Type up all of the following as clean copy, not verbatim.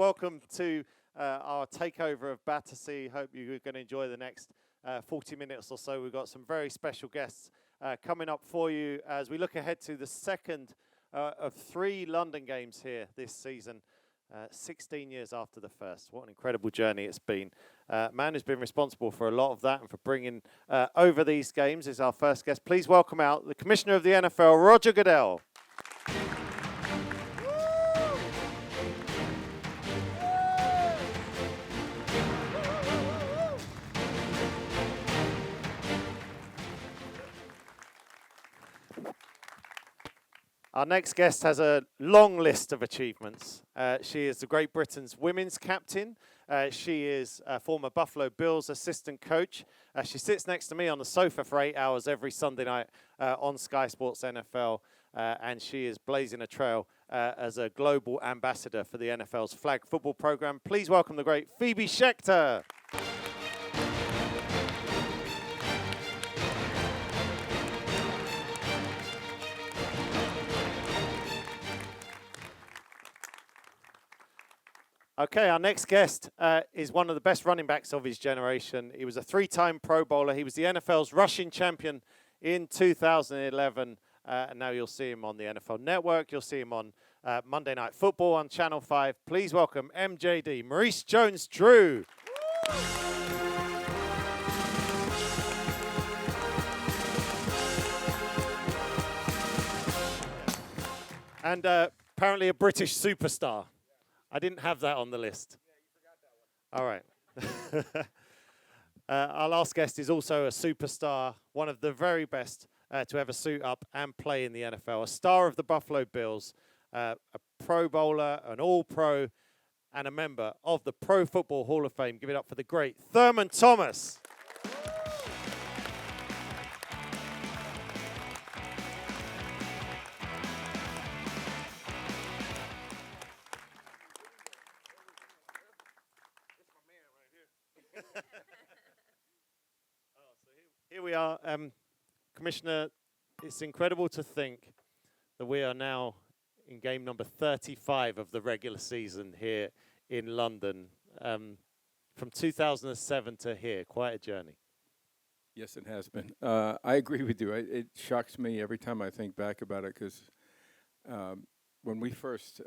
welcome to our takeover of Battersea. Hope you're going to enjoy the next 40 minutes or so. We've got some very special guests coming up for you as we look ahead to the second of 3 London games here this season. 16 years after the first. What an incredible journey it's been. Man who's been responsible for a lot of that and for bringing over these games is our first guest. Please welcome out the Commissioner of the NFL, Rodger Goodell. Our next guest has a long list of achievements. She is the Great Britain's women's captain. She is a former Buffalo Bills assistant coach. She sits next to me on the sofa for 8 hours every Sunday night on Sky Sports NFL. And she is blazing a trail as a global ambassador for the NFL's flag football program. Please welcome the great Phoebe Schecter. Okay, our next guest is one of the best running backs of his generation. He was a 3-time Pro Bowler. He was the NFL's rushing champion in 2011. And now you'll see him on the NFL Network. You'll see him on Monday Night Football on Channel 5. Please welcome MJD, Maurice Jones-Drew. And apparently a British superstar. I didn't have that on the list. Yeah, you forgot that one. All right. Our last guest is also a superstar, one of the very best to ever suit up and play in the NFL. A star of the Buffalo Bills, a Pro Bowler, an All-Pro, and a member of the Pro Football Hall of Fame. Give it up for the great Thurman Thomas. Here we are, Commissioner. It's incredible to think that we are now in game number 35 of the regular season here in London. From 2007 to here, quite a journey. Yes, it has been. I agree with you. It shocks me every time I think back about it because when we first,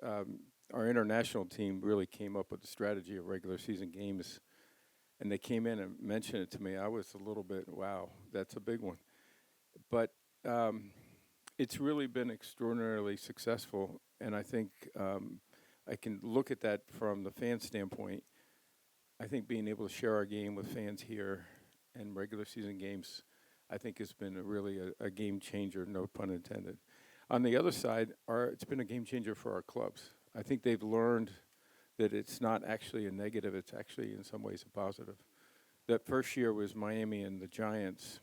our international team really came up with the strategy of regular season games. And they came in and mentioned it to me. I was a little bit, wow, that's a big one. But it's really been extraordinarily successful. And I think I can look at that from the fan standpoint. I think being able to share our game with fans here and regular season games, I think has been really a game changer, no pun intended. On the other side, it's been a game changer for our clubs. I think they've learned that it's not actually a negative, it's actually in some ways a positive. That first year was Miami and the Giants,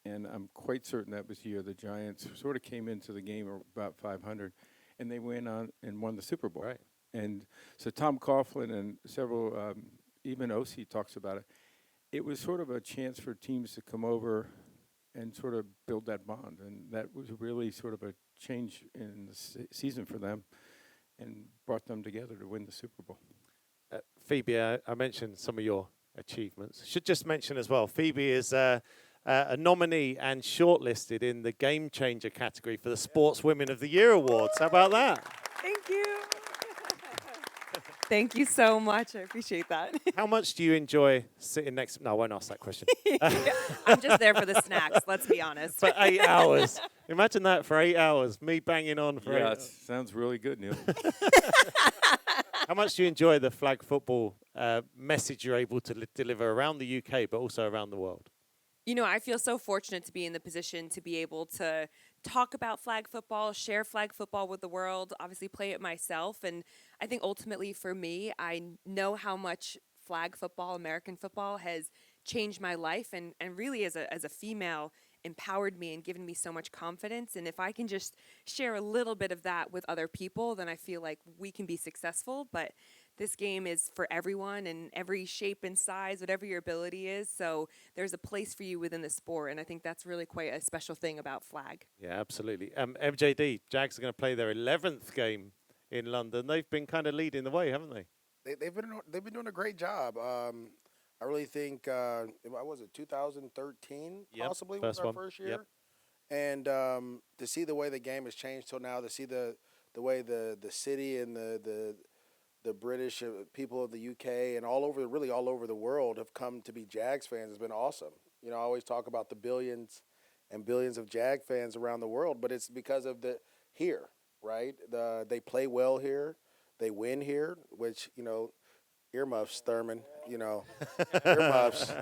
and I'm quite certain that was the year the Giants sort of came into the game about 500, and they went on and won the Super Bowl. Right. And so Tom Coughlin and several, even OC talks about it. It was sort of a chance for teams to come over and sort of build that bond, and that was really sort of a change in the season for them. And brought them together to win the Super Bowl. Phoebe, I mentioned some of your achievements. Should just mention as well, Phoebe is a nominee and shortlisted in the Game Changer category for the Sports Women of the Year Awards. How about that? Thank you. Thank you so much. I appreciate that. How much do you enjoy sitting next? No, I won't ask that question. I'm just there for the snacks, let's be honest. For 8 hours. Imagine that for 8 hours, me banging on for 8 hours. Yeah, it sounds really good, Neil. How much do you enjoy the flag football message you're able to deliver around the UK, but also around the world? You know, I feel so fortunate to be in the position to be able to talk about flag football, share flag football with the world, obviously play it myself. And I think ultimately for me, I know how much flag football, American football, has changed my life and really as a female empowered me and given me so much confidence. And if I can just share a little bit of that with other people, then I feel like we can be successful. But this game is for everyone in every shape and size, whatever your ability is. So there's a place for you within the sport. And I think that's really quite a special thing about flag. Yeah, absolutely. MJD, Jags are going to play their 11th game in London. They've been kind of leading the way, haven't they? they've been doing a great job. I really think was it 2013 Yep, possibly first was our one. first Yep. year, and to see the way the game has changed till now, to see the way the city and the British people of the UK and really all over the world have come to be Jags fans has been awesome. You know, I always talk about the billions and billions of Jag fans around the world, but it's because of here, right? They play well here, they win here, which earmuffs, Thurman, earmuffs.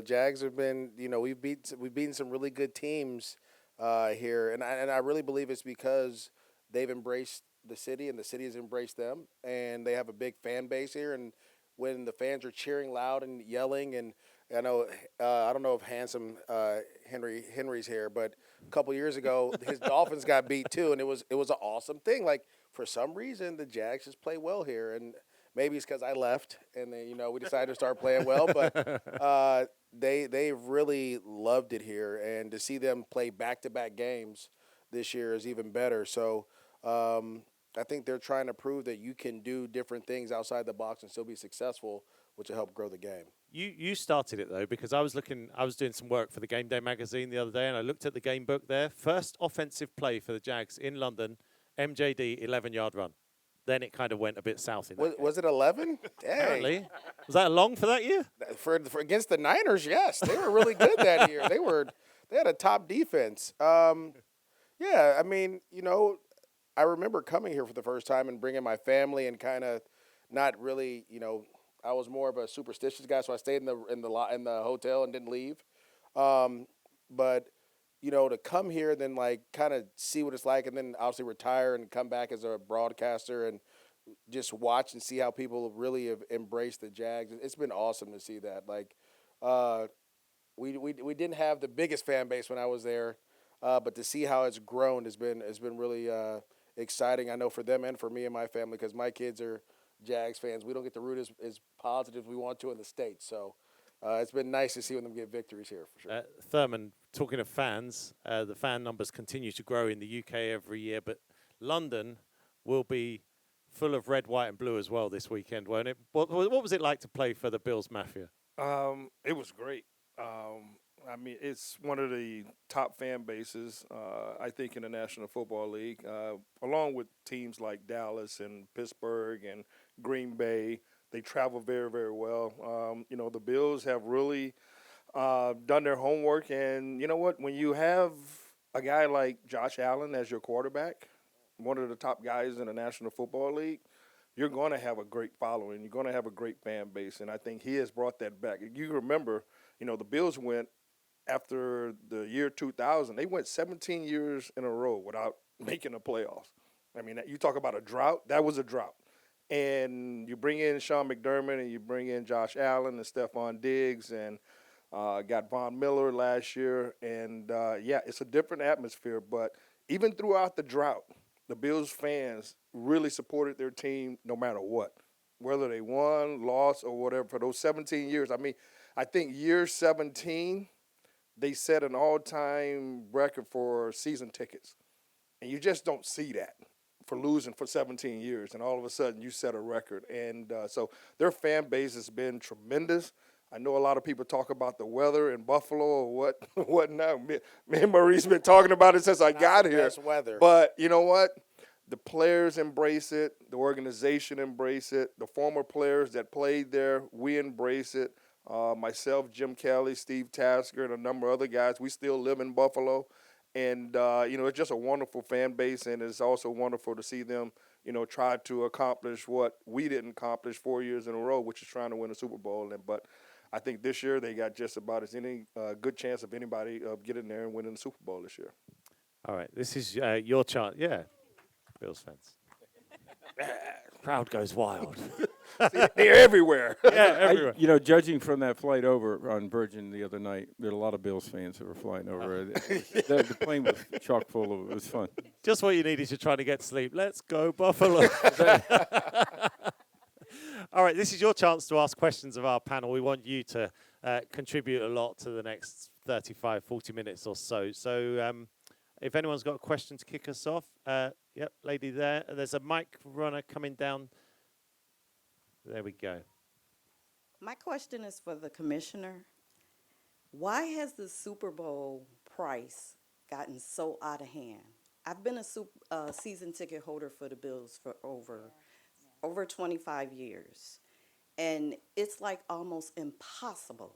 Jags have been, we've beaten some really good teams here, and I really believe it's because they've embraced the city and the city has embraced them, and they have a big fan base here. And when the fans are cheering loud and yelling, and I don't know if handsome Henry's here, but a couple years ago his Dolphins got beat too, and it was an awesome thing. Like for some reason the Jags just play well here, and maybe it's because I left and then we decided to start playing well, but they've really loved it here, and to see them play back-to-back games this year is even better. So I think they're trying to prove that you can do different things outside the box and still be successful, which will help grow the game. You started it though, because I was doing some work for the Game Day magazine the other day, and I looked at the game book there. First offensive play for the Jags in London, MJD 11-yard run. Then it kind of went a bit south. Was it 11? Apparently. Was that long for that year? For against the Niners, yes, they were really good that year. They had a top defense. Yeah, I mean, I remember coming here for the first time and bringing my family and kind of not really, I was more of a superstitious guy, so I stayed in the hotel and didn't leave. But to come here and then like kind of see what it's like, and then obviously retire and come back as a broadcaster and just watch and see how people really have embraced the Jags. It's been awesome to see that. Like, we didn't have the biggest fan base when I was there, but to see how it's grown has been really exciting. I know for them and for me and my family, because my kids are Jags fans. We don't get to root as positive as we want to in the States. So it's been nice to see them get victories here for sure. Thurman, talking of fans, the fan numbers continue to grow in the UK every year, but London will be full of red, white, and blue as well this weekend, won't it? What was it like to play for the Bills Mafia? It was great. I mean, it's one of the top fan bases, I think, in the National Football League, along with teams like Dallas and Pittsburgh and Green Bay. They travel very, very well. The Bills have really done their homework. And you know what? When you have a guy like Josh Allen as your quarterback, one of the top guys in the National Football League, you're going to have a great following. You're going to have a great fan base. And I think he has brought that back. You remember, the Bills went after the year 2000. They went 17 years in a row without making the playoffs. I mean, you talk about a drought. That was a drought. And you bring in Sean McDermott and you bring in Josh Allen and Stephon Diggs and got Von Miller last year. And, it's a different atmosphere. But even throughout the drought, the Bills fans really supported their team no matter what, whether they won, lost, or whatever for those 17 years. I mean, I think year 17, they set an all-time record for season tickets. And you just don't see that for losing for 17 years. And all of a sudden, you set a record. And so their fan base has been tremendous. I know a lot of people talk about the weather in Buffalo or whatnot. Me and Maurice been talking about it since I got here. Best weather. But you know what? The players embrace it. The organization embrace it. The former players that played there, we embrace it. Myself, Jim Kelly, Steve Tasker, and a number of other guys, we still live in Buffalo. And, it's just a wonderful fan base, and it's also wonderful to see them, try to accomplish what we didn't accomplish 4 years in a row, which is trying to win a Super Bowl. But I think this year they got just about as any good chance of anybody of getting there and winning the Super Bowl this year. All right, this is your chance. Yeah, Bills fans. Crowd goes wild. They're everywhere. Yeah, everywhere. Judging from that flight over on Virgin the other night, there were a lot of Bills fans who were flying over. The plane was chock full of it. It was fun. Just what you needed to try to get sleep. Let's go, Buffalo. All right, this is your chance to ask questions of our panel. We want you to contribute a lot to the next 35, 40 minutes or so. So if anyone's got a question to kick us off, yep, lady there. There's a mic runner coming down There we go. My question is for the commissioner. Why has the Super Bowl price gotten so out of hand? I've been a season ticket holder for the Bills for over 25 years. And it's like almost impossible,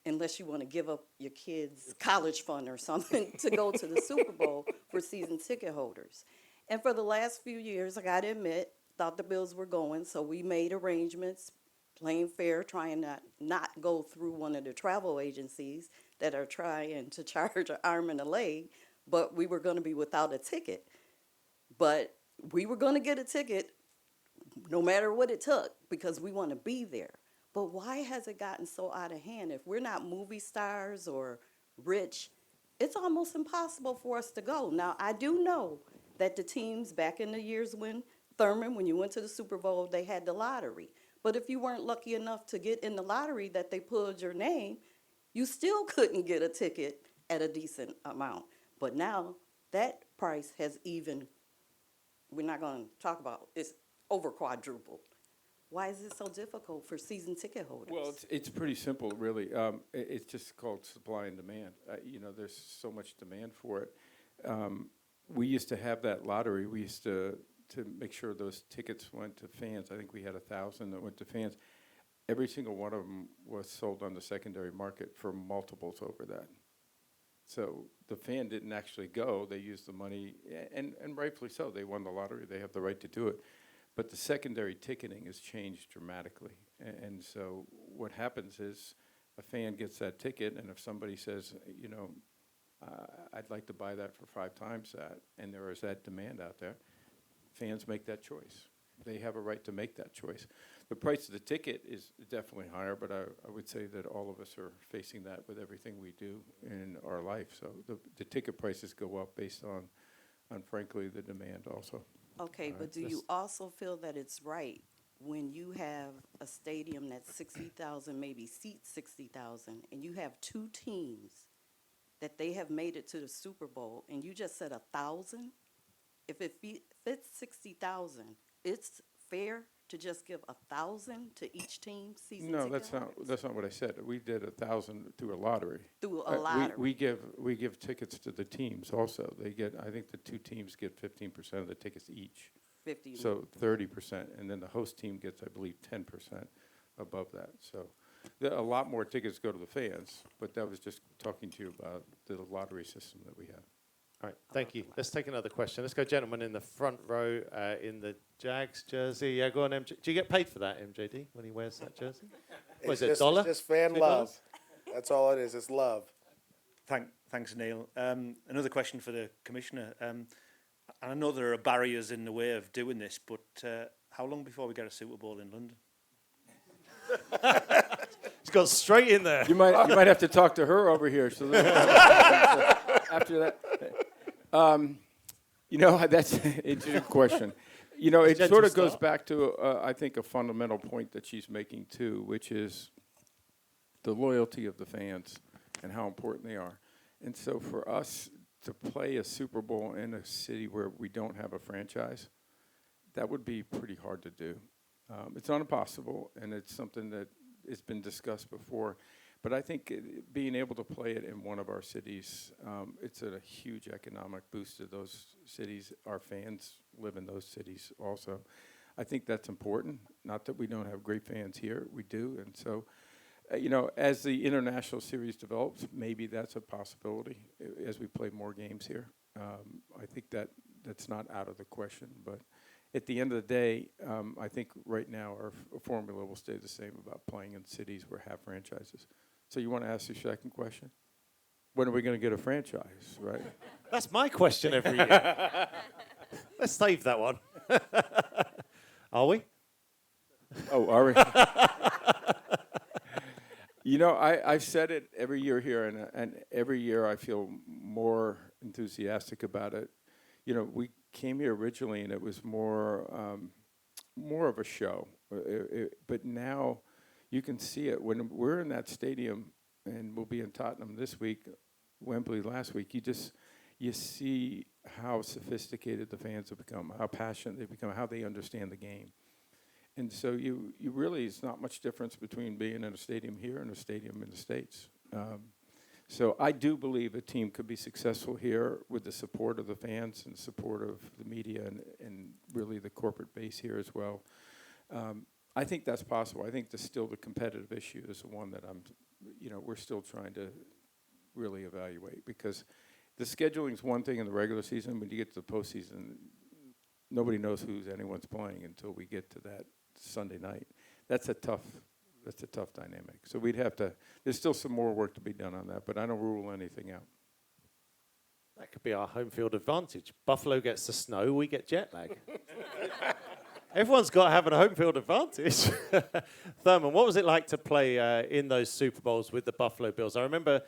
unless you want to give up your kids' college fund or something, to go to the Super Bowl for season ticket holders. And for the last few years, I got to admit, thought the Bills were going, so we made arrangements, playing fair, trying not go through one of the travel agencies that are trying to charge an arm and a leg, but we were going to be without a ticket. But we were going to get a ticket no matter what it took, because we want to be there. But why has it gotten so out of hand? If we're not movie stars or rich, it's almost impossible for us to go. Now, I do know that the teams back in the years when Thurman, when you went to the Super Bowl, they had the lottery. But if you weren't lucky enough to get in the lottery that they pulled your name, you still couldn't get a ticket at a decent amount. But now that price has even, we're not going to talk about, it's over quadrupled. Why is it so difficult for season ticket holders? Well, it's pretty simple, really. It's just called supply and demand. There's so much demand for it. We used to have that lottery. We used to make sure those tickets went to fans. I think we had 1,000 that went to fans. Every single one of them was sold on the secondary market for multiples over that. So the fan didn't actually go. They used the money, and rightfully so. They won the lottery. They have the right to do it. But the secondary ticketing has changed dramatically. And so what happens is a fan gets that ticket, and if somebody says, I'd like to buy that for 5 times that, and there is that demand out there, fans make that choice. They have a right to make that choice. The price of the ticket is definitely higher, but I would say that all of us are facing that with everything we do in our life. So the ticket prices go up based on frankly, the demand also. Okay, but do you also feel that it's right when you have a stadium that's 60,000, maybe seats 60,000, and you have 2 teams that they have made it to the Super Bowl, and you just said 1,000? If it fits 60,000, it's fair to just give 1,000 to each team season No, ticket that's not what I said. We did 1,000 through a lottery. Through a lottery. We give tickets to the teams also. They get, I think the 2 teams get 15% of the tickets each. 50. So 30%, and then the host team gets, I believe, 10% above that. So a lot more tickets go to the fans, but that was just talking to you about the lottery system that we have. All right, thank you. Let's take another question. Let's go, gentleman in the front row in the Jags jersey. Yeah, go on, MJ. Do you get paid for that, MJD, when he wears that jersey? What is it, $1? It's just fan $2? love. That's all it is. It's love. Thanks, Neil. Another question for the Commissioner. I know there are barriers in the way of doing this, but how long before we get a Super Bowl in London? He's gone straight in there. You might have to talk to her over here. So after that, that's it's a good question. It sort of goes back to I think a fundamental point that she's making too, which is the loyalty of the fans and how important they are. And so for us to play a Super Bowl in a city where we don't have a franchise, that would be pretty hard to do. It's not impossible, and it's something that has been discussed before. But I think being able to play it in one of our cities, it's a huge economic boost to those cities. Our fans live in those cities also. I think that's important. Not that we don't have great fans here. We do. And so, as the international series develops, maybe that's a possibility as we play more games here. I think that's not out of the question. But at the end of the day, I think right now our formula will stay the same about playing in cities where have franchises. So you want to ask the second question? When are we going to get a franchise, right? That's my question every year. Let's save that one. Are we? Oh, are we? I've said it every year here, and every year I feel more enthusiastic about it. We came here originally, and it was more of a show. But now you can see it. When we're in that stadium, and we'll be in Tottenham this week, Wembley last week, you see how sophisticated the fans have become, how passionate they've become, how they understand the game. And so you really, it's not much difference between being in a stadium here and a stadium in the States. So I do believe a team could be successful here with the support of the fans and support of the media and really the corporate base here as well. I think that's possible. I think the competitive issue is the one that we're still trying to really evaluate, because the scheduling is one thing in the regular season. When you get to the postseason, nobody knows who's anyone's playing until we get to that Sunday night. That's a tough dynamic. So there's still some more work to be done on that, but I don't rule anything out. That could be our home field advantage. Buffalo gets the snow, we get jet lag. Everyone's got to have a home field advantage. Thurman, what was it like to play in those Super Bowls with the Buffalo Bills? I remember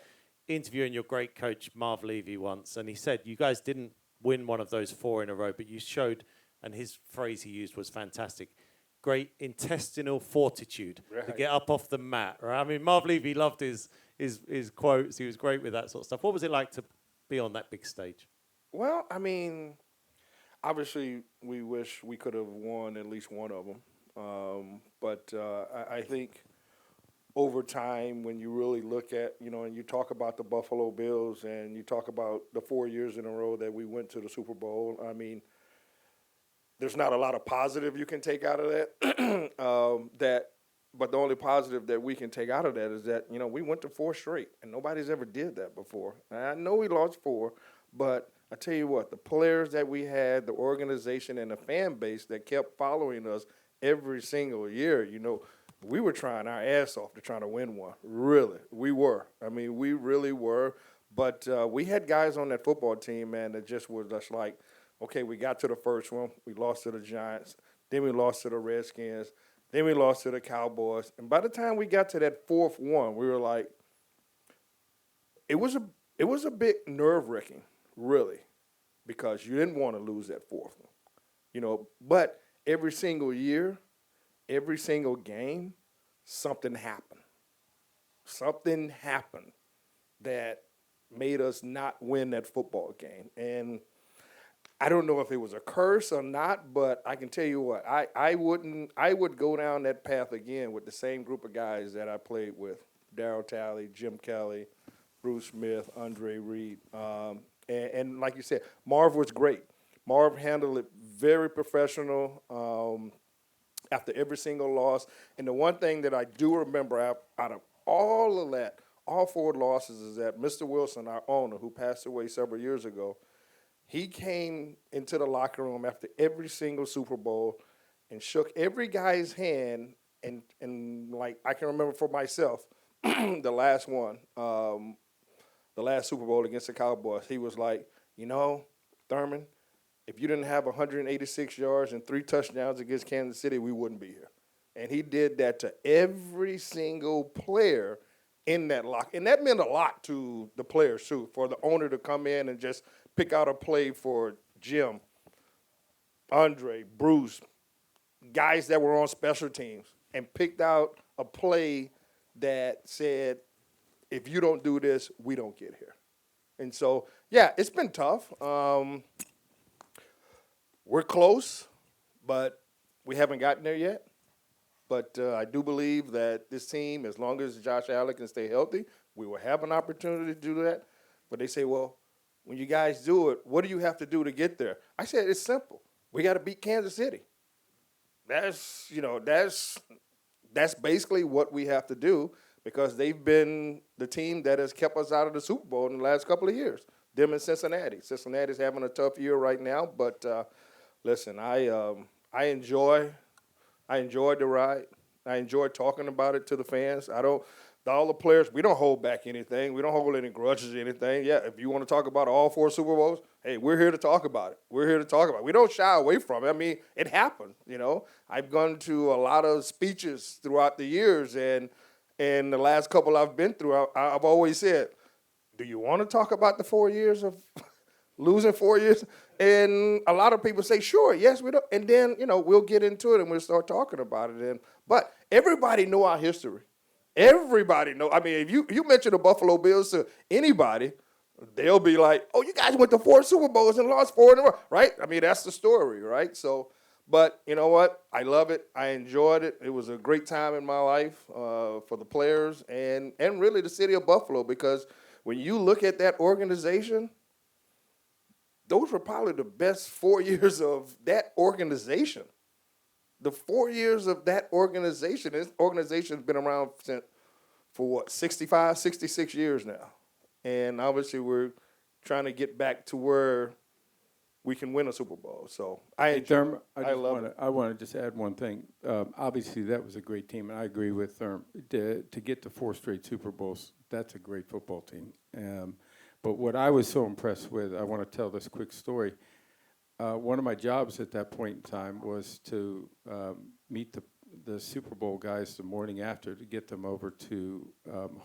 interviewing your great coach, Marv Levy, once, and he said you guys didn't win one of those 4 in a row, but you showed, and his phrase he used was fantastic, great intestinal fortitude to get up off the mat. Right? I mean, Marv Levy loved his quotes. He was great with that sort of stuff. What was it like to be on that big stage? Well, I mean, obviously we wish we could have won at least one of them. But I think over time, when you really look at, and you talk about the Buffalo Bills and you talk about the 4 years in a row that we went to the Super Bowl, I mean, there's not a lot of positive you can take out of that. But the only positive that we can take out of that is that, we went to 4 straight, and nobody's ever did that before. And I know we lost 4, but I tell you what, the players that we had, the organization, and the fan base that kept following us every single year, we were trying our ass off to try to win one. Really, we were. I mean, we really were. But we had guys on that football team, man, that just was just like, okay, we got to the first one. We lost to the Giants. Then we lost to the Redskins. Then we lost to the Cowboys. And by the time we got to that 4th one, we were like, it was a bit nerve-wracking, really, because you didn't want to lose that 4th one. But every single year, every single game, something happened. Something happened that made us not win that football game. And I don't know if it was a curse or not, but I can tell you what, I would go down that path again with the same group of guys that I played with: Darryl Talley, Jim Kelly, Bruce Smith, Andre Reed. And like you said, Marv was great. Marv handled it very professional after every single loss. And the one thing that I do remember out of all of that, all 4 losses, is that Mr. Wilson, our owner, who passed away several years ago, he came into the locker room after every single Super Bowl and shook every guy's hand. And like I can remember for myself, the last one, the last Super Bowl against the Cowboys, he was like, Thurman, if you didn't have 186 yards and 3 touchdowns against Kansas City, we wouldn't be here. And he did that to every single player in that locker. And that meant a lot to the players, too, for the owner to come in and just pick out a play for Jim, Andre, Bruce, guys that were on special teams, and picked out a play that said, if you don't do this, we don't get here. And so, yeah, it's been tough. We're close, but we haven't gotten there yet. But I do believe that this team, as long as Josh Allen can stay healthy, we will have an opportunity to do that. But they say, well, when you guys do it, what do you have to do to get there? I said, it's simple. We got to beat Kansas City. That's basically what we have to do, because they've been the team that has kept us out of the Super Bowl in the last couple of years. Them and Cincinnati. Cincinnati's having a tough year right now, but listen, I enjoyed the ride. I enjoyed talking about it to the fans. All the players, we don't hold back anything. We don't hold any grudges or anything. Yeah, if you want to talk about all 4 Super Bowls, hey, we're here to talk about it. We're here to talk about it. We don't shy away from it. I mean, it happened, I've gone to a lot of speeches throughout the years, and the last couple I've been through, I've always said, do you want to talk about the 4 years of losing 4 years? And a lot of people say, sure, yes, we do. And then, we'll get into it and we'll start talking about it. But everybody know our history. Everybody know. I mean, if you mention the Buffalo Bills to anybody, they'll be like, oh, you guys went to 4 Super Bowls and lost 4 in a row, right? I mean, that's the story, right? So, But you know what? I love it. I enjoyed it. It was a great time in my life for the players and really the city of Buffalo, because when you look at that organization, those were probably the best 4 years of that organization. The 4 years of that organization, this organization's been around for what, 65, 66 years now. And obviously we're trying to get back to where we can win a Super Bowl. So I love it. I want to just add one thing. Obviously, that was a great team, and I agree with Thurman. To get to 4 straight Super Bowls, that's a great football team. But what I was so impressed with, I want to tell this quick story. One of my jobs at that point in time was to meet the Super Bowl guys the morning after to get them over to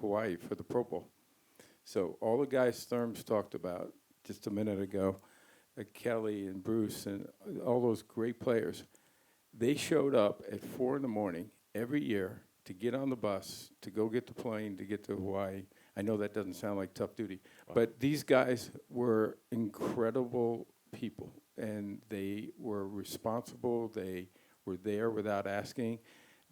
Hawaii for the Pro Bowl. So all the guys Thurm's talked about just a minute ago, Kelly and Bruce and all those great players, they showed up at 4 in the morning every year to get on the bus, to go get the plane, to get to Hawaii. I know that doesn't sound like tough duty, but these guys were incredible people, and they were responsible. They were there without asking.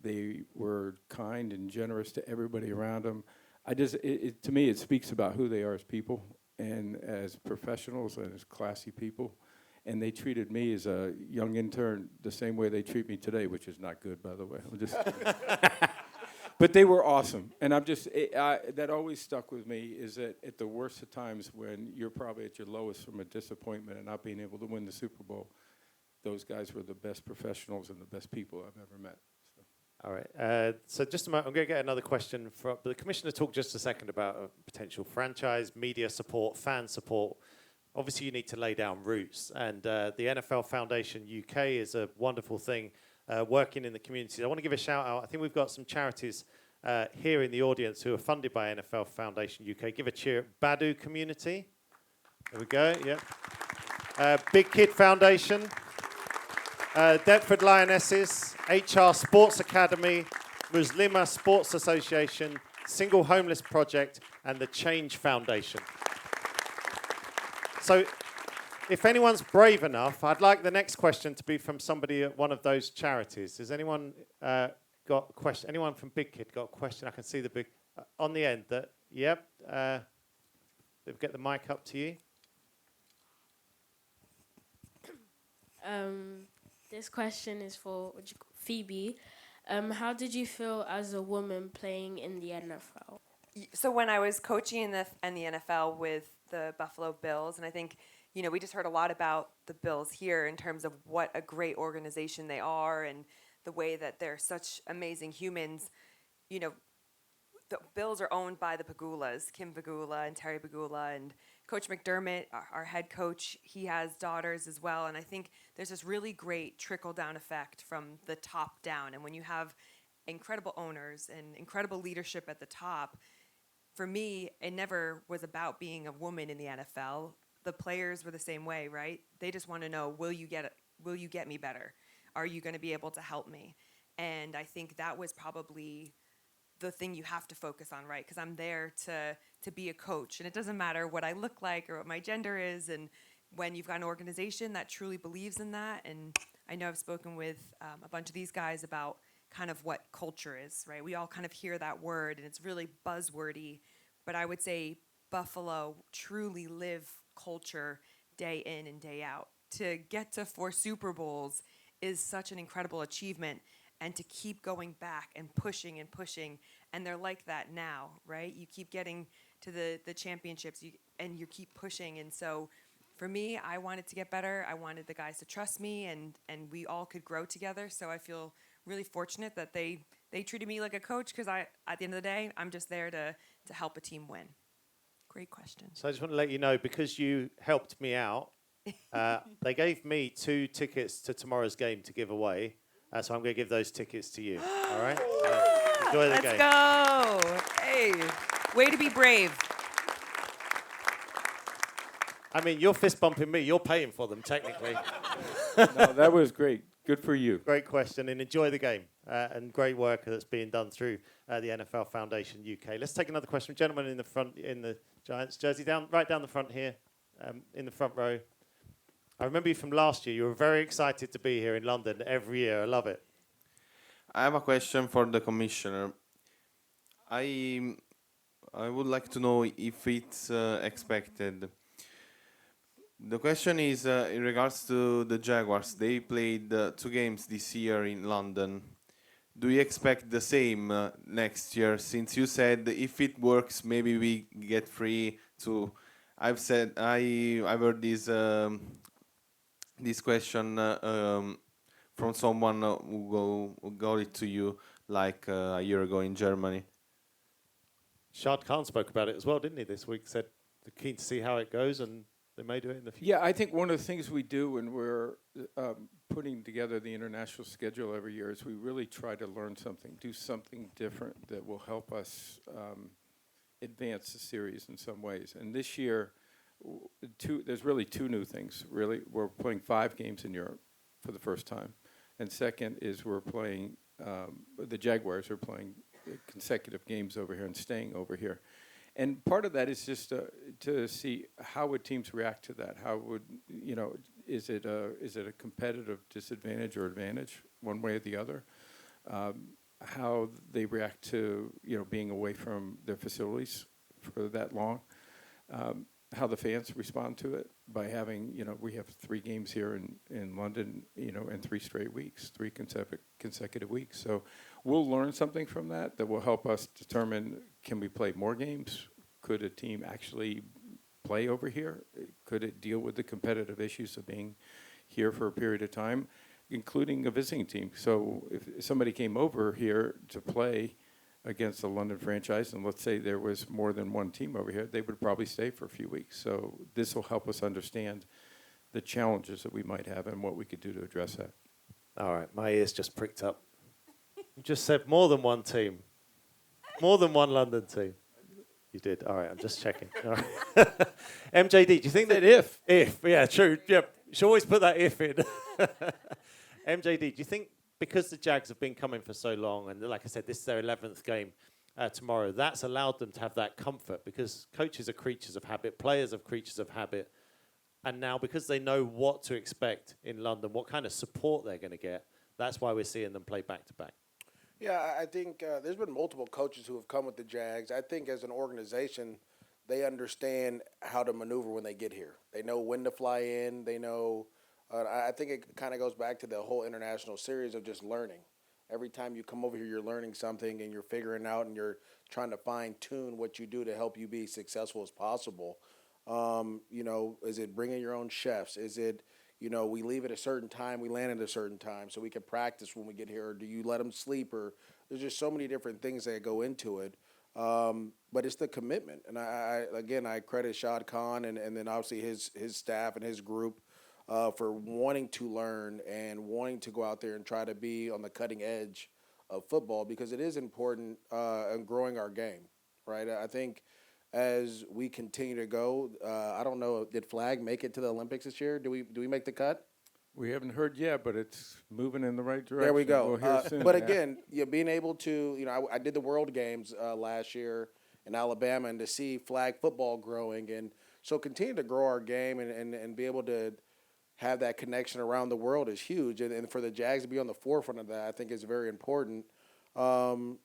They were kind and generous to everybody around them. To me, it speaks about who they are as people and as professionals and as classy people. And they treated me as a young intern the same way they treat me today, which is not good, by the way. But they were awesome. And that always stuck with me, is that at the worst of times when you're probably at your lowest from a disappointment and not being able to win the Super Bowl, those guys were the best professionals and the best people I've ever met. All right. So just a moment, I'm going to get another question from the Commissioner. Talked just a second about a potential franchise, media support, fan support. Obviously, you need to lay down roots, and the NFL Foundation UK is a wonderful thing working in the community. I want to give a shout out. I think we've got some charities here in the audience who are funded by NFL Foundation UK. Give a cheer at Badu Community. There we go. Yeah. Big Kid Foundation. Deptford Lionesses, HR Sports Academy, Muslima Sports Association, Single Homeless Project, and the Change Foundation. So if anyone's brave enough, I'd like the next question to be from somebody at one of those charities. Has anyone got a question? Anyone from Big Kid got a question? I can see the big, on the end. Yep. They'll get the mic up to you. This question is for Phoebe. How did you feel as a woman playing in the NFL? So when I was coaching in the NFL with the Buffalo Bills, and I think, we just heard a lot about the Bills here in terms of what a great organization they are and the way that they're such amazing humans. The Bills are owned by the Pagulas, Kim Pegula and Terry Pegula, and Coach McDermott, our head coach, he has daughters as well. And I think there's this really great trickle-down effect from the top down. And when you have incredible owners and incredible leadership at the top, for me, it never was about being a woman in the NFL. The players were the same way, right? They just want to know, will you get me better? Are you going to be able to help me? And I think that was probably the thing you have to focus on, right? Because I'm there to be a coach, and it doesn't matter what I look like or what my gender is. And when you've got an organization that truly believes in that, and I know I've spoken with a bunch of these guys about kind of what culture is, right? We all kind of hear that word, and it's really buzzwordy, but I would say Buffalo truly live culture day in and day out. To get to 4 Super Bowls is such an incredible achievement, and to keep going back and pushing, and they're like that now, right? You keep getting to the championships, and you keep pushing, and so for me, I wanted to get better. I wanted the guys to trust me, and we all could grow together, so I feel really fortunate that they treated me like a coach, because at the end of the day, I'm just there to help a team win. Great question. So I just want to let you know, because you helped me out, they gave me 2 tickets to tomorrow's game to give away. So I'm going to give those tickets to you. All right? Enjoy the game. Let's go. Hey, way to be brave. I mean, you're fist bumping me. You're paying for them, technically. No, that was great. Good for you. Great question, and enjoy the game. And great work that's being done through the NFL Foundation UK. Let's take another question. Gentleman in the front, in the Giants jersey, right down the front here, in the front row. I remember you from last year. You were very excited to be here in London every year. I love it. I have a question for the commissioner. I I would like to know if it's expected. The question is in regards to the Jaguars. They played 2 games this year in London. Do you expect the same next year? Since you said if it works, maybe we get free to. I've heard this question from someone who got it to you like a year ago in Germany. Shad Khan spoke about it as well, didn't he, this week? Said they're keen to see how it goes and they may do it in the future. Yeah, I think one of the things we do when we're putting together the international schedule every year is we really try to learn something, do something different that will help us advance the series in some ways. And this year, there's really 2 new things, really. We're playing 5 games in Europe for the first time. And second is we're playing, the Jaguars are playing consecutive games over here and staying over here. And part of that is just to see how would teams react to that. How would, is it a competitive disadvantage or advantage one way or the other? How they react to, being away from their facilities for that long. How the fans respond to it by having, we have 3 games here in London, in 3 straight weeks, 3 consecutive weeks. So we'll learn something from that will help us determine, can we play more games? Could a team actually play over here? Could it deal with the competitive issues of being here for a period of time, including a visiting team? So if somebody came over here to play against a London franchise, and let's say there was more than one team over here, they would probably stay for a few weeks. So this will help us understand the challenges that we might have and what we could do to address that. All right, my ears just pricked up. You just said more than one team. More than one London team. You did. All right, I'm just checking. All right. MJD, do you think that if, yeah, true. Yep, you should always put that if in. MJD, do you think because the Jags have been coming for so long, and like I said, this is their 11th game tomorrow, that's allowed them to have that comfort because coaches are creatures of habit, players are creatures of habit, and now because they know what to expect in London, what kind of support they're going to get, that's why we're seeing them play back-to-back. Yeah, I think there's been multiple coaches who have come with the Jags. I think as an organization, they understand how to maneuver when they get here. They know when to fly in. They know I think it kind of goes back to the whole international series of just learning. Every time you come over here, you're learning something and you're figuring out and you're trying to fine-tune what you do to help you be successful as possible. Is it bringing your own chefs? Is it, we leave at a certain time, we land at a certain time so we can practice when we get here? Or do you let them sleep? Or there's just so many different things that go into it. But it's the commitment. And I credit Shad Khan and then obviously his staff and his group for wanting to learn and wanting to go out there and try to be on the cutting edge of football because it is important in growing our game, right? I think as we continue to go, I don't know, did flag make it to the Olympics this year? Do we make the cut? We haven't heard yet, but it's moving in the right direction. There we go. We'll hear soon. But again, being able to, I did the World Games last year in Alabama, and to see flag football growing, and so continue to grow our game and be able to have that connection around the world is huge. And for the Jags to be on the forefront of that, I think is very important. In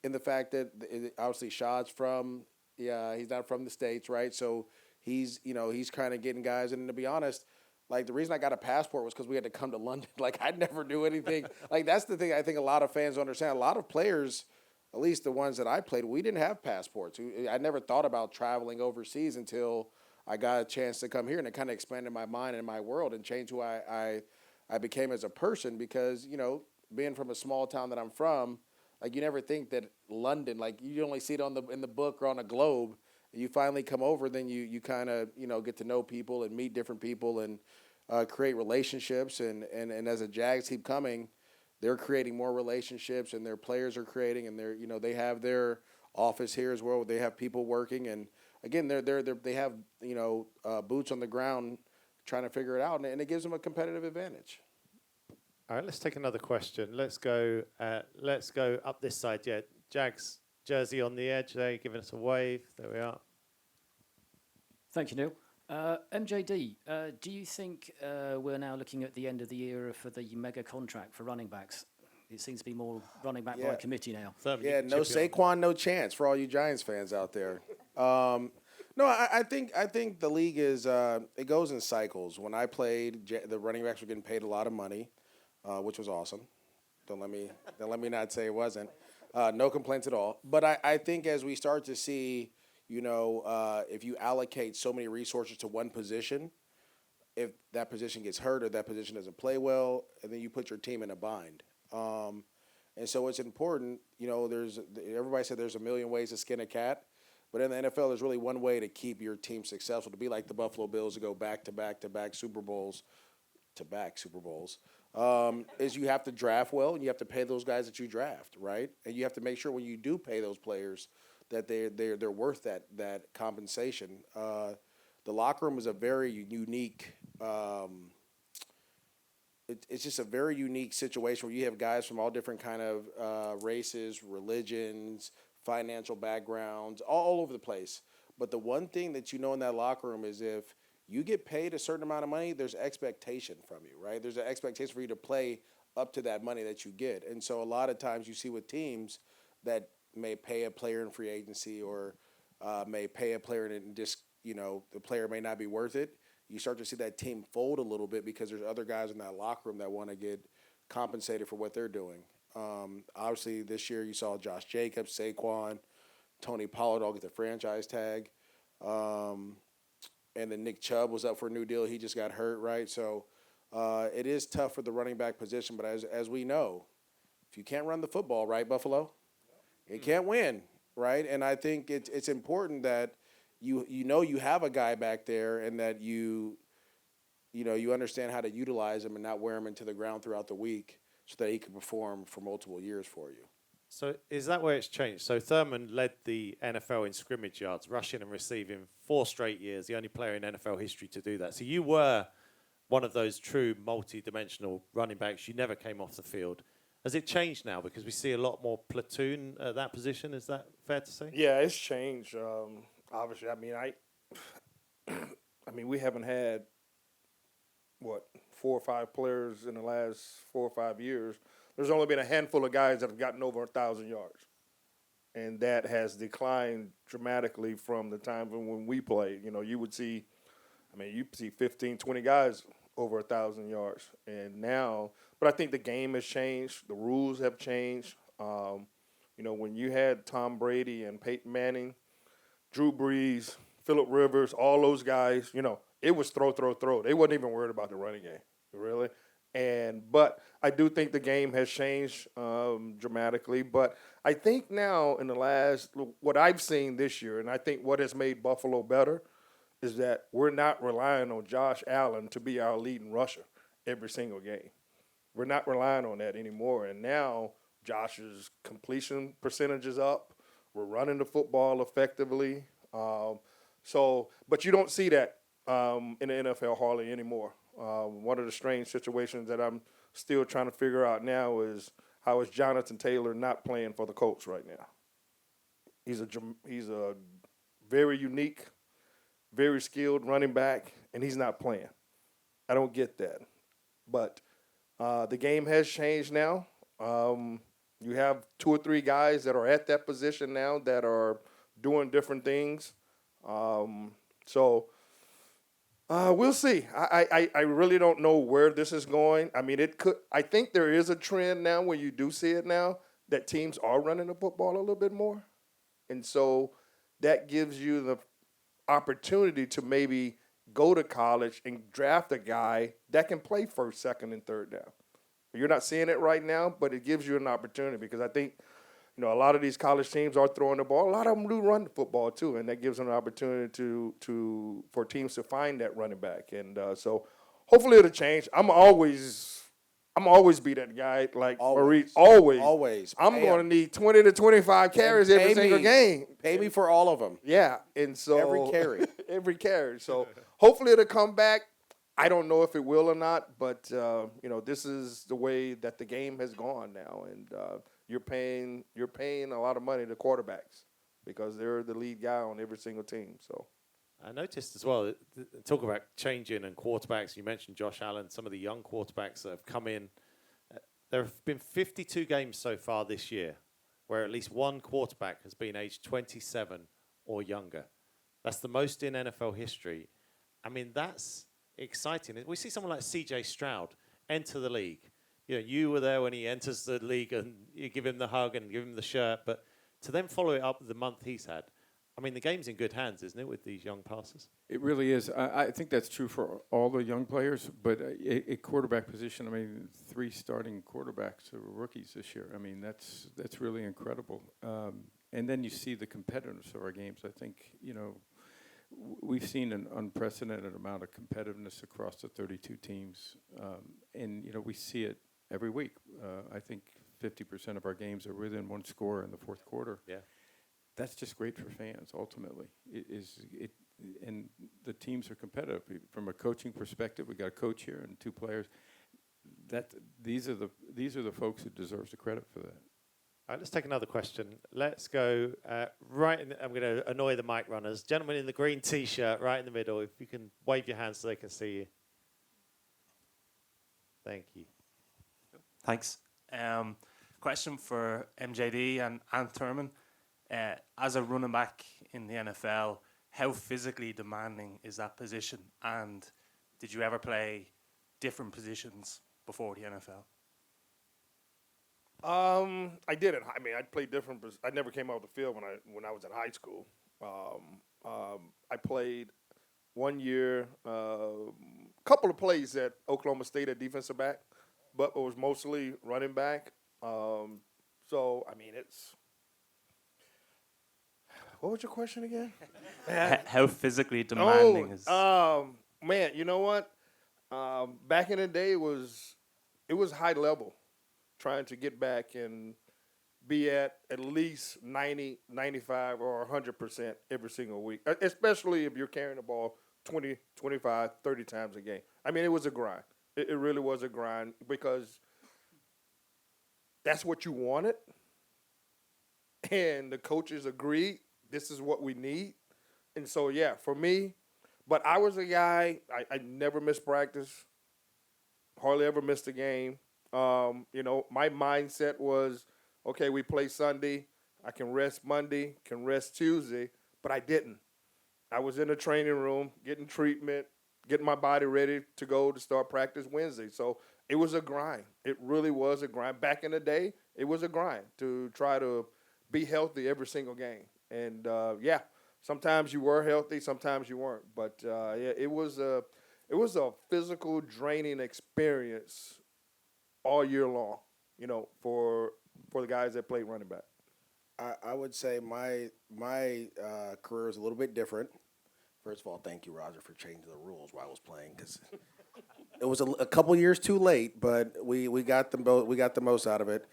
the fact that obviously Shad's he's not from the States, right? So he's kind of getting guys. And to be honest, like the reason I got a passport was because we had to come to London. Like I never do anything. Like that's the thing I think a lot of fans don't understand. A lot of players, at least the ones that I played, we didn't have passports. I never thought about traveling overseas until I got a chance to come here, and it kind of expanded my mind and my world and changed who I became as a person because, being from a small town that I'm from, like you never think that London, like you only see it in the book or on a globe. You finally come over, then you kind of, get to know people and meet different people and create relationships. And as the Jags keep coming, they're creating more relationships and their players are creating and they have their office here as well. They have people working and, again, they have boots on the ground trying to figure it out, and it gives them a competitive advantage. All right, let's take another question. Let's go up this side. Yeah, Jags jersey on the edge there, giving us a wave. There we are. Thank you, Neil. MJD, do you think we're now looking at the end of the era for the mega contract for running backs? It seems to be more running back by committee now. Yeah, no Saquon, no chance for all you Giants fans out there. No, I think the league is it goes in cycles. When I played, the running backs were getting paid a lot of money, which was awesome. Don't let me not say it wasn't. No complaints at all. But I think as we start to see, if you allocate so many resources to one position, if that position gets hurt or that position doesn't play well, and then you put your team in a bind. And so it's important, everybody said there's a million ways to skin a cat, but in the NFL, there's really one way to keep your team successful, to be like the Buffalo Bills, to go back-to-back Super Bowls, is you have to draft well, and you have to pay those guys that you draft, right? And you have to make sure when you do pay those players that they're worth that compensation. The locker room is a very unique it's just a very unique situation where you have guys from all different kind of races, religions, financial backgrounds, all over the place. But the one thing that in that locker room is if you get paid a certain amount of money, there's expectation from you, right? There's an expectation for you to play up to that money that you get. And so a lot of times you see with teams that may pay a player in free agency or may pay a player and just, the player may not be worth it. You start to see that team fold a little bit because there's other guys in that locker room that want to get compensated for what they're doing. Obviously, this year you saw Josh Jacobs, Saquon, Tony Pollard all get the franchise tag. And then Nick Chubb was up for a new deal. He just got hurt, right? So it is tough for the running back position. But as we know, if you can't run the football, right, Buffalo, you can't win, right? And I think it's important that you have a guy back there and that you understand how to utilize him and not wear him into the ground throughout the week so that he can perform for multiple years for you. So is that where it's changed? So Thurman led the NFL in scrimmage yards, rushing and receiving 4 straight years, the only player in NFL history to do that. So you were one of those true multi-dimensional running backs. You never came off the field. Has it changed now? Because we see a lot more platoon at that position. Is that fair to say? Yeah, it's changed. Obviously, we haven't had, 4 or 5 players in the last 4 or 5 years. There's only been a handful of guys that have gotten over 1,000 yards. And that has declined dramatically from the time when we played. You would see, you see 15, 20 guys over 1,000 yards. And now, but I think the game has changed. The rules have changed. When you had Tom Brady and Peyton Manning, Drew Brees, Phillip Rivers, all those guys, it was throw. They wasn't even worried about the running game, really. But I do think the game has changed dramatically. But I think now what I've seen this year, and I think what has made Buffalo better, is that we're not relying on Josh Allen to be our leading rusher every single game. We're not relying on that anymore. And now Josh's completion percentage is up. We're running the football effectively. But you don't see that in the NFL hardly anymore. One of the strange situations that I'm still trying to figure out now is how is Jonathan Taylor not playing for the Colts right now? He's a very unique, very skilled running back, and he's not playing. I don't get that. But the game has changed now. You have 2 or 3 guys that are at that position now that are doing different things. We'll see. I really don't know where this is going. I think there is a trend now when you do see it now that teams are running the football a little bit more. And so that gives you the opportunity to maybe go to college and draft a guy that can play first, second, and third down. You're not seeing it right now, but it gives you an opportunity because I think, a lot of these college teams are throwing the ball. A lot of them do run the football too, and that gives them an opportunity for teams to find that running back. And so hopefully it'll change. I'm always be that guy like Maurice. Always. I'm going to need 20 to 25 carries every single game. Pay me for all of them. Yeah, and so every carry. Every carry. So hopefully it'll come back. I don't know if it will or not, but this is the way that the game has gone now, and you're paying a lot of money to quarterbacks because they're the lead guy on every single team. So I noticed as well, talk about changing and quarterbacks. You mentioned Josh Allen, some of the young quarterbacks that have come in. There have been 52 games so far this year where at least one quarterback has been aged 27 or younger. That's the most in NFL history. I mean, that's exciting. We see someone like C.J. Stroud enter the league. You know, you were there when he enters the league and you give him the hug and give him the shirt. But to then follow it up with the month he's had, I mean, the game's in good hands, isn't it, with these young passers? It really is. I think that's true for all the young players, but a quarterback position, I mean, 3 starting quarterbacks are rookies this year. I mean, that's really incredible. And then you see the competitiveness of our games. I think, you know, we've seen an unprecedented amount of competitiveness across the 32 teams. And, you know, we see it every week. I think 50% of our games are within 1 score in the fourth quarter. Yeah. That's just great for fans. Ultimately, and the teams are competitive from a coaching perspective. We got a coach here and 2 players. These are the folks who deserve the credit for that. All right, let's take another question. Let's go I'm going to annoy the mic runners. Gentleman in the green T-shirt, right in the middle. If you can wave your hands so they can see you. Thank you. Thanks. Question for MJD and Thurman. As a running back in the NFL, how physically demanding is that position? And did you ever play different positions before the NFL? I didn't. I mean, I played different. I never came out the field when I was in high school. I played 1 year, couple of plays at Oklahoma State at defensive back, but it was mostly running back. So I mean, it's. What was your question again? How physically demanding is? Man, you know what? Back in the day, it was high level, trying to get back and be at least 90, 95, or 100% every single week, especially if you're carrying the ball 20, 25, 30 times a game. I mean, it was a grind. It really was a grind because that's what you wanted, and the coaches agreed. This is what we need. And so, yeah, for me, but I was a guy, I never missed practice, hardly ever missed a game. You know, my mindset was, okay, we play Sunday, I can rest Monday, can rest Tuesday, but I didn't. I was in the training room, getting treatment, getting my body ready to go to start practice Wednesday. So it was a grind. It really was a grind. Back in the day, it was a grind to try to be healthy every single game. And, yeah, sometimes you were healthy, sometimes you weren't. But, yeah, it was a physical, draining experience all year long, you know, for the guys that played running back. I would say my career is a little bit different. First of all, thank you, Roger, for changing the rules while I was playing, because it was a couple years too late, but we got the most out of it.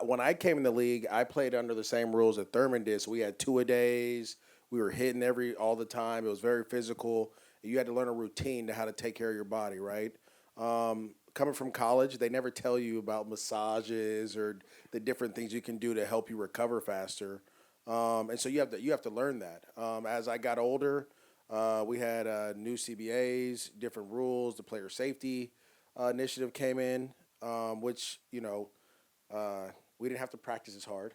When I came in the league, I played under the same rules that Thurman did. So we had 2-a-days. We were hitting all the time. It was very physical. You had to learn a routine to how to take care of your body, right? Coming from college, they never tell you about massages or the different things you can do to help you recover faster. And so you have to learn that. As I got older, we had new CBAs, different rules. The player safety initiative came in, which, you know, we didn't have to practice as hard.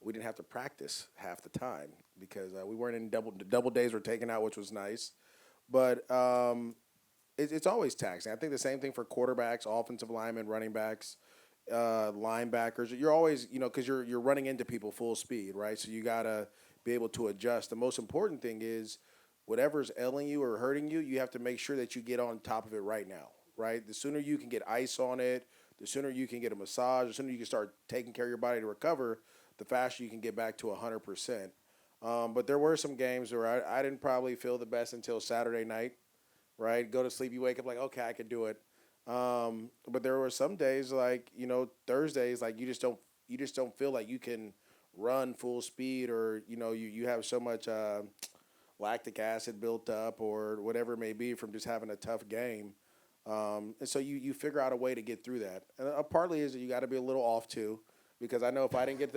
We didn't have to practice half the time because we weren't in double days were taken out, which was nice. But it's always taxing. I think the same thing for quarterbacks, offensive linemen, running backs, linebackers. You're always, you know, because you're running into people full speed, right? So you gotta be able to adjust. The most important thing is whatever's ailing you or hurting you, you have to make sure that you get on top of it right now, right? The sooner you can get ice on it, the sooner you can get a massage, the sooner you can start taking care of your body to recover, the faster you can get back to 100%. But there were some games where I didn't probably feel the best until Saturday night, right? Go to sleep, you wake up like, okay, I can do it. But there were some days like, you know, Thursdays, like you just don't feel like you can run full speed, or, you know, you have so much lactic acid built up or whatever it may be from just having a tough game. And so you figure out a way to get through that. And partly is that you got to be a little off too, because I know if I didn't get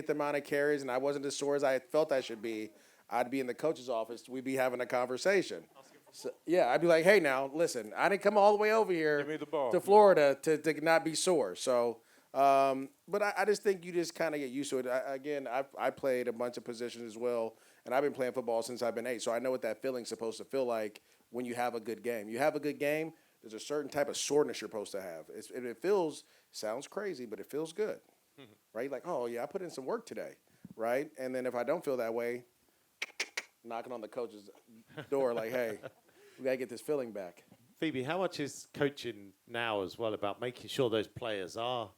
the amount of carries and I wasn't as sore as I felt I should be, I'd be in the coach's office. We'd be having a conversation. So, yeah, I'd be like, hey, now, listen, I didn't come all the way over here Give me the ball. to Florida to not be sore. So, but I just think you just kind of get used to it. I played a bunch of positions as well, and I've been playing football since I've been 8, so I know what that feeling's supposed to feel like when you have a good game. You have a good game, there's a certain type of soreness you're supposed to have. It sounds crazy, but it feels good, right? Like, oh, yeah, I put in some work today, right? And then if I don't feel that way, knocking on the coach's door like, hey, we got to get this feeling back. Phoebe, how much is coaching now as well about making sure those players are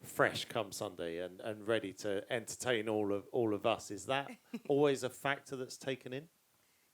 fresh come Sunday and ready to entertain all of us? Is that always a factor that's taken in?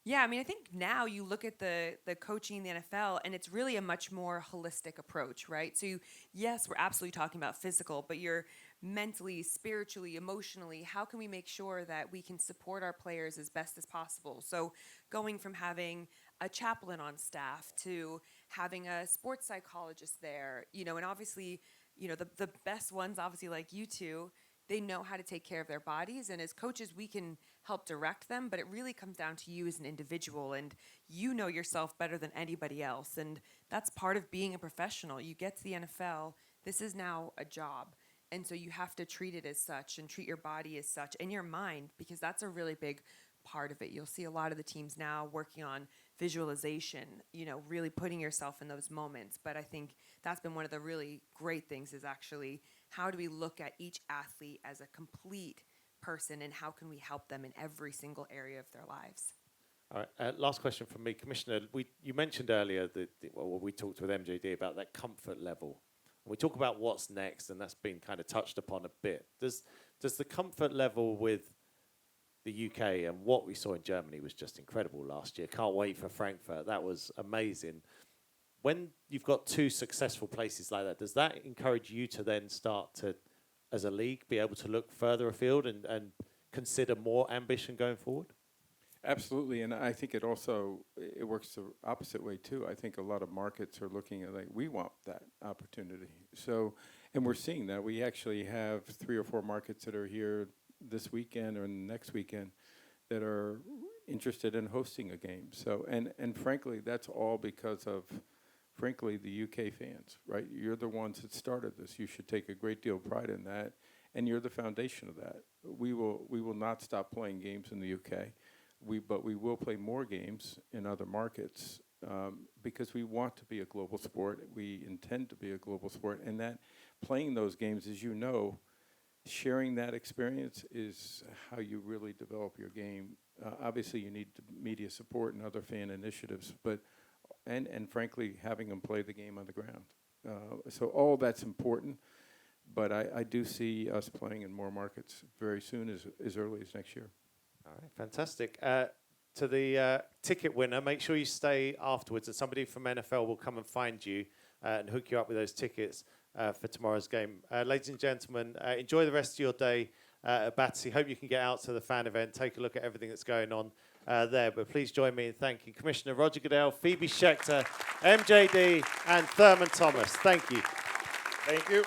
Yeah, I mean, I think now you look at the coaching in the NFL, and it's really a much more holistic approach, right? So, yes, we're absolutely talking about physical, but you're mentally, spiritually, emotionally, how can we make sure that we can support our players as best as possible? So, going from having a chaplain on staff to having a sports psychologist there, and obviously, the best ones, obviously, like you two, they know how to take care of their bodies, and as coaches, we can help direct them, but it really comes down to you as an individual, and you know yourself better than anybody else, and that's part of being a professional. You get to the NFL, this is now a job, and so you have to treat it as such and treat your body as such and your mind, because that's a really big part of it. You'll see a lot of the teams now working on visualization, really putting yourself in those moments, but I think that's been one of the really great things is actually how do we look at each athlete as a complete person and how can we help them in every single area of their lives? All right, last question from me. Commissioner, you mentioned earlier that we talked with MJD about that comfort level. We talk about what's next, and that's been kind of touched upon a bit. Does the comfort level with the UK and what we saw in Germany was just incredible last year. Can't wait for Frankfurt. That was amazing. When you've got 2 successful places like that, does that encourage you to then start to, as a league, be able to look further afield and consider more ambition going forward? Absolutely, and I think it works the opposite way too. I think a lot of markets are looking at we want that opportunity. So, and we're seeing that. We actually have 3 or 4 markets that are here this weekend or next weekend that are interested in hosting a game. So, and frankly, that's all because of, frankly, the UK fans, right? You're the ones that started this. You should take a great deal of pride in that, and you're the foundation of that. We will not stop playing games in the UK. But we will play more games in other markets because we want to be a global sport. We intend to be a global sport, and that playing those games, as you know, sharing that experience is how you really develop your game. Obviously, you need media support and other fan initiatives, but and frankly, having them play the game on the ground. So all that's important, but I do see us playing in more markets very soon, as early as next year. All right, fantastic. To the ticket winner, make sure you stay afterwards, and somebody from NFL will come and find you and hook you up with those tickets for tomorrow's game. Ladies and gentlemen, enjoy the rest of your day at Battersea. Hope you can get out to the fan event, take a look at everything that's going on there. But please join me in thanking Commissioner Rodger Goodell, Phoebe Schecter, MJD, and Thurman Thomas. Thank you. Thank you.